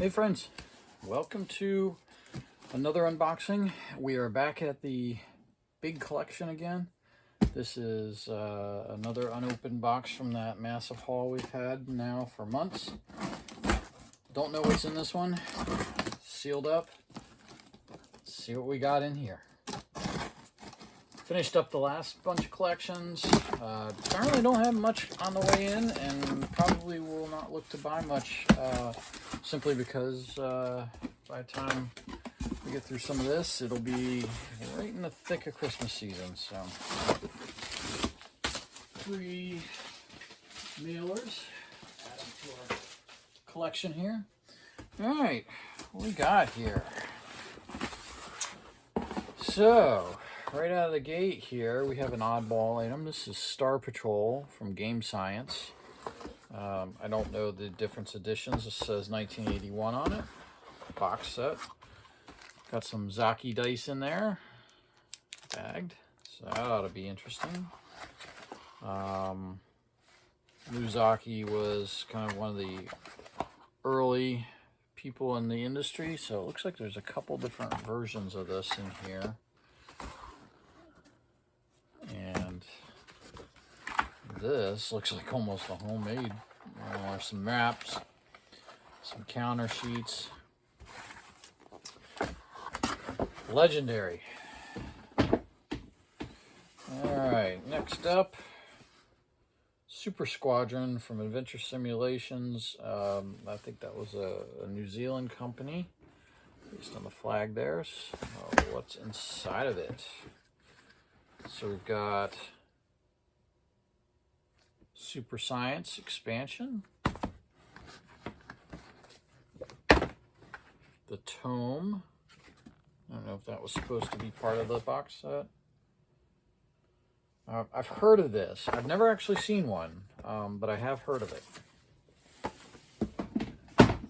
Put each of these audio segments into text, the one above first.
Hey friends, welcome to another unboxing. We are back at the big collection again. This is another unopened box from that massive haul we've had now for months. Don't know what's in this one. Sealed up. Let's see what we got in here. Finished up the last bunch of collections. Apparently don't have much on the way in, and probably will not look to buy much simply because by the time we get through some of this, it'll be right in the thick of Christmas season. So 3 mailers added to our collection here. All right, what we got here? So right out of the gate here, we have an oddball item. This is Star Patrol from Game Science. I don't know the different editions. It says 1981 on it. Box set. Got some Zaki dice in there. Bagged. So that ought to be interesting. Zaki was kind of one of the early people in the industry. So it looks like there's a couple different versions of this in here. And this looks like almost a homemade. There's some maps, some counter sheets. Legendary. Alright, next up, Super Squadron from Adventure Simulations. I think that was a New Zealand company, based on the flag there. So what's inside of it? So we've got Super Science expansion, the tome. I don't know if that was supposed to be part of the box set. I've heard of this. I've never actually seen one, but I have heard of it.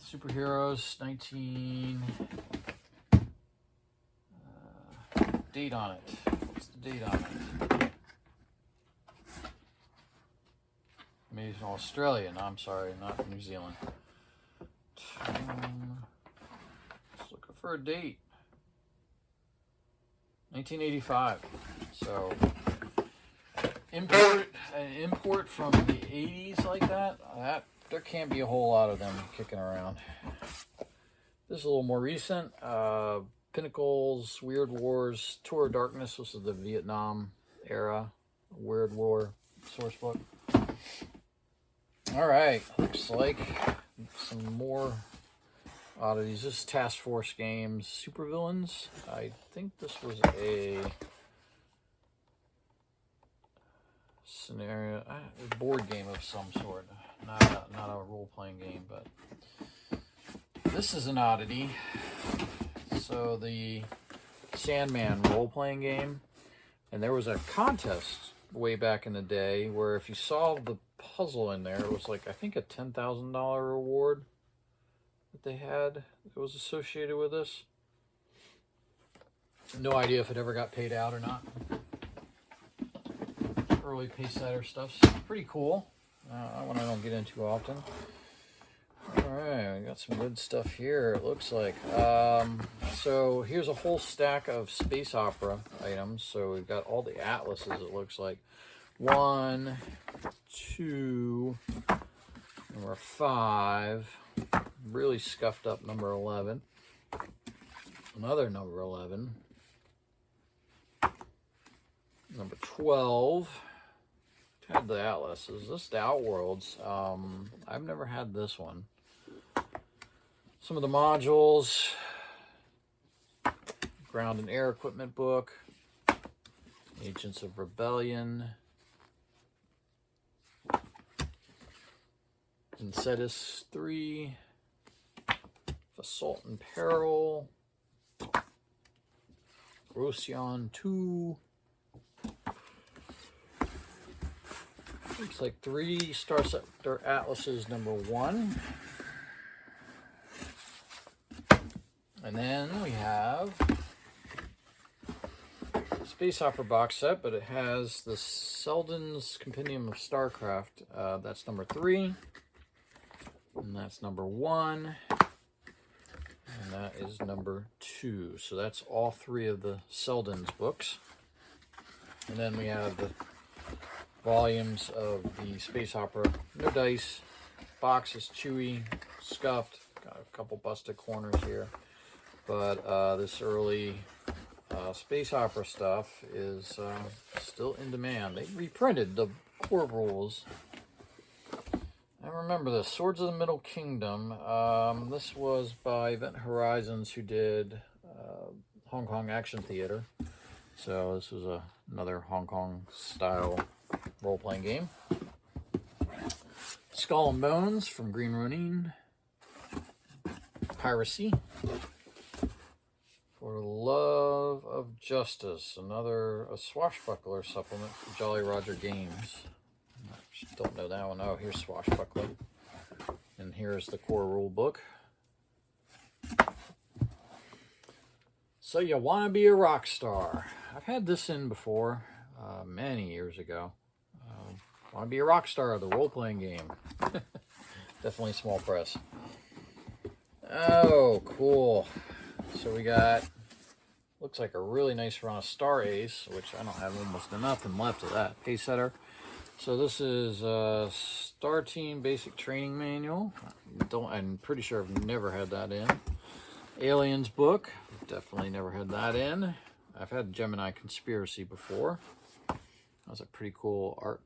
Superheroes, 19... date on it. What's the date on it? Maybe it's Australia. No, I'm sorry, not New Zealand. Just looking for a date. 1985. So import from the 80s like that. There can't be a whole lot of them kicking around. This is a little more recent. Pinnacles, Weird Wars, Tour of Darkness. This is the Vietnam era Weird War source book. All right, looks like some more oddities. This is Task Force Games Supervillains. I think this was a scenario, a board game of some sort, not a role-playing game, but this is an oddity. So the Sandman role-playing game, and there was a contest way back in the day where if you solved the puzzle in there, it was like, I think, a $10,000 reward that they had that was associated with this. No idea if it ever got paid out or not. Early Paysetter stuff's pretty cool. One I don't get into often. Alright, we got some good stuff here, it looks like. So here's a whole stack of Space Opera items. So we've got all the atlases, it looks like. 1, 2, number 5, really scuffed up number 11, another number 11, number 12. Had the atlases. This is the Outworlds. I've never had this one. Some of the modules, ground and air equipment book, Agents of Rebellion, Incetus 3, Assault and Peril, Procyon 2. Looks like 3 Star Sector Atlases number 1. And then we have Space Opera box set, but it has the Selden's Compendium of StarCraft. That's number 3. And that's number 1. and that is number 2. So that's all 3 of the Selden's books. And then we have the volumes of the Space Opera. No dice. Box is chewy, scuffed. Got a couple busted corners here. But this early Space Opera stuff is still in demand. They reprinted the core rules. I remember this. Swords of the Middle Kingdom. This was by Event Horizons, who did Hong Kong Action Theater. So this was another Hong Kong style role-playing game. Skull and Bones from Green Ronin. Piracy. For Love of Justice, another swashbuckler supplement from Jolly Roger Games. Don't know that one. Oh, here's Swashbuckler. And here's the core rule book. So You Want to Be a Rock Star. I've had this in before, many years ago. Want to Be a Rock Star, the role-playing game. Definitely small press. Oh, cool. So we got, looks like a really nice run of Star Ace, which I don't have almost nothing left of that. Pace Setter. So this is a Star Team Basic Training Manual. I'm pretty sure I've never had that in. Aliens book. Definitely never had that in. I've had Gemini Conspiracy before. That was a pretty cool art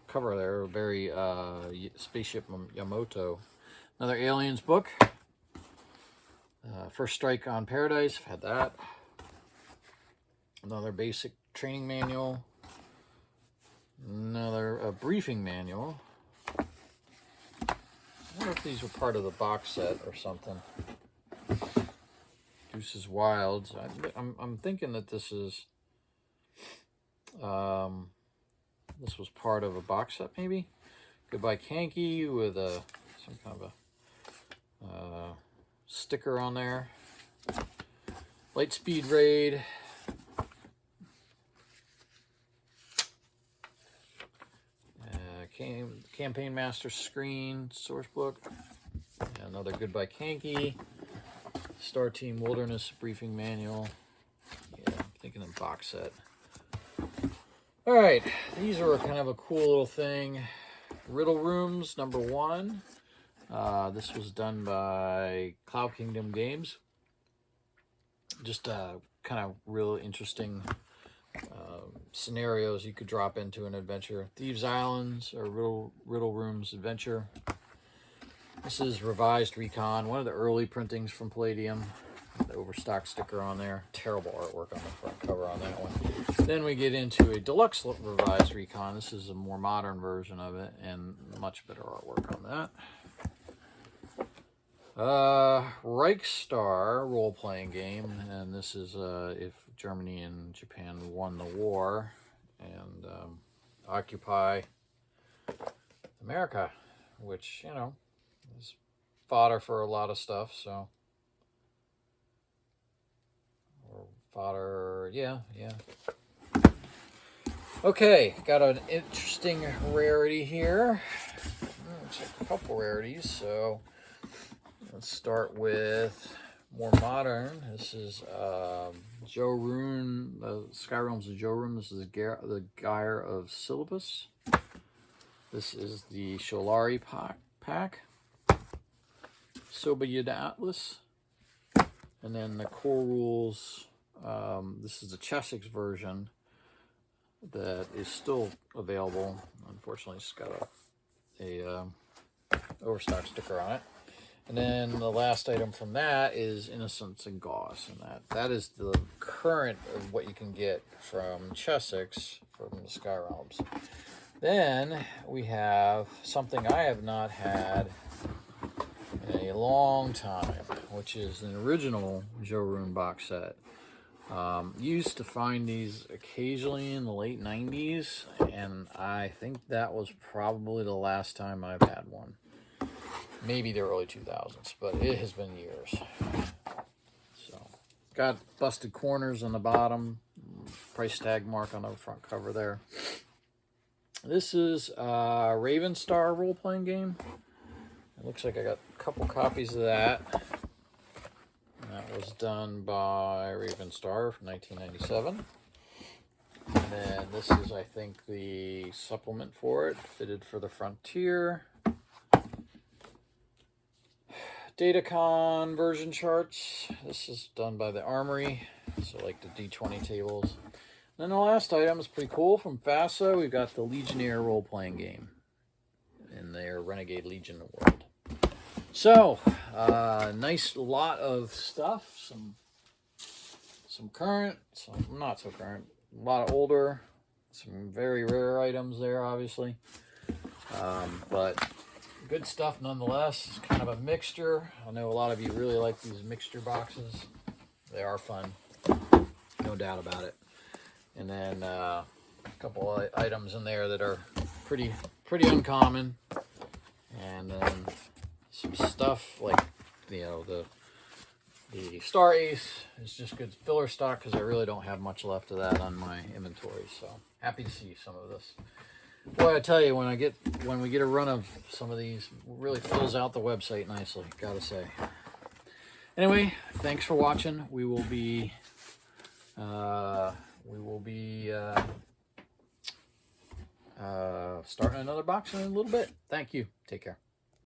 cover there. Very Spaceship Yamato. Another Aliens book. First Strike on Paradise. I've had that. Another basic training manual. Another briefing manual. I wonder if these were part of the box set or something. Deuces Wilds. I'm thinking that this is this was part of a box set, maybe. Goodbye Kanky with some kind of a sticker on there. Lightspeed Raid. Campaign Master Screen source book. Another Goodbye Kanky. Star Team Wilderness Briefing Manual. Yeah, I'm thinking of box set. All right, these are kind of a cool little thing. Riddle Rooms number 1. This was done by Cloud Kingdom Games. Just kind of real interesting scenarios you could drop into an adventure. Thieves Islands or Riddle Rooms Adventure. This is Revised Recon, one of the early printings from Palladium. The overstock sticker on there. Terrible artwork on the front cover on that one. Then we get into a deluxe Revised Recon. This is a more modern version of it and much better artwork on that. Reichstar role-playing game, and this is if Germany and Japan won the war and occupy America, which, you know, is fodder for a lot of stuff, so. Or fodder, yeah. Okay, got an interesting rarity here. Looks like a couple rarities, so let's start with more modern. This is Joe Rune, Sky Realms of Joe Rune. This is the Gyre of Syllabus. This is the Sholari pack. Sobayud Atlas. And then the core rules. This is the Chessex version that is still available. Unfortunately, it's got a overstock sticker on it. And then the last item from that is Innocence and Gauze, and that is the current of what you can get from Chessex from the Sky Realms. Then we have something I have not had in a long time, which is an original Joe Rune box set. Used to find these occasionally in the late 90s, and I think that was probably the last time I've had one. Maybe the early 2000s, but it has been years. So, got busted corners on the bottom, price tag mark on the front cover there. This is a Ravenstar role-playing game. It looks like I got a couple copies of that. That was done by Raven Star from 1997. And then this is, I think, the supplement for it, fitted for the Frontier. Datacon version charts. This is done by the Armory, so like the D20 tables. And then the last item is pretty cool from FASA. We've got the Legionnaire role-playing game in their Renegade Legion world. So, nice lot of stuff. Some current, some not so current. A lot of older. Some very rare items there, obviously. But good stuff nonetheless. It's kind of a mixture. I know a lot of you really like these mixture boxes. They are fun. No doubt about it. And then a couple of items in there that are pretty uncommon. And then some stuff like, you know, the Star Ace is just good filler stock because I really don't have much left of that on my inventory. So happy to see some of this. Boy, I tell you, when we get a run of some of these, it really fills out the website nicely, gotta say. Anyway, thanks for watching. We will be starting another box in a little bit. Thank you. Take care.